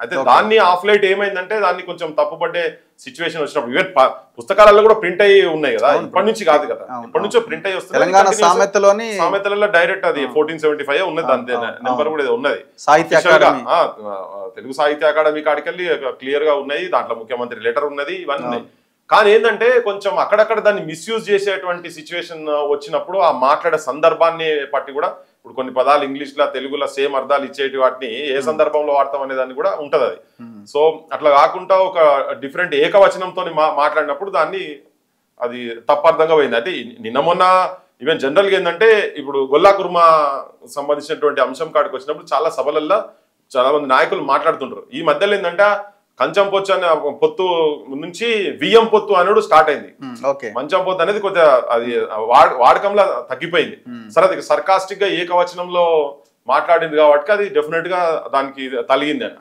అయితే దాన్ని of light ఏమైందంటే దాన్ని కొంచెం తప్పుపడ్డే సిచ్యువేషన్ వచ్చినప్పుడు ఈవెన్ పుస్తకాలలో కూడా ప్రింట్ అయ్యి ఉన్నాయి కదా, ఇప్పటి నుంచి కాదు కదా, ఇప్పటి నుంచో ప్రింట్ అయ్యి వస్తుంది. తెలంగాణ సామెతలలో డైరెక్ట్ అది 1475 ఉన్నది, అంతే నెంబర్ కూడా ఉన్నది. తెలుగు సాహిత్య అకాడమీ కాడికెళ్ళి క్లియర్ గా ఉన్నాయి, దాంట్లో ముఖ్యమంత్రి లెటర్ ఉన్నది, ఇవన్నీ ఉన్నాయి. కానీ ఏంటంటే కొంచెం అక్కడక్కడ దాన్ని మిస్యూజ్ చేసేటువంటి సిచ్యువేషన్ వచ్చినప్పుడు ఆ మాట్లాడే సందర్భాన్ని బట్టి కూడా, ఇప్పుడు కొన్ని పదాలు ఇంగ్లీష్ లో తెలుగులో సేమ్ అర్థాలు ఇచ్చేటి వాటిని ఏ సందర్భంలో వాడతాం అనే దాన్ని కూడా ఉంటది అది. సో అట్లా కాకుండా ఒక డిఫరెంట్ ఏకవచనంతో మాట్లాడినప్పుడు దాన్ని అది తప్పర్థంగా పోయింది. అయితే నిన్న మొన్న ఈవెన్ జనరల్ గా ఏంటంటే ఇప్పుడు గొల్లా కుర్మా సంబంధించినటువంటి అంశం కాడికి వచ్చినప్పుడు చాలా సభలల్లో చాలా మంది నాయకులు మాట్లాడుతుంటారు. ఈ మధ్యలో ఏంటంటే కంచం పొచ్చు అనే పొత్తు నుంచి వియ్యం పొత్తు అనేది స్టార్ట్ అయింది. మంచం పొత్తు అనేది కొద్దిగా అది వాడకంలో తగ్గిపోయింది. సరే అది సర్కాస్టిక్ గా ఏకవచనంలో మాట్లాడింది కాబట్టి అది డెఫినెట్ గా దానికి తలిగింది అని.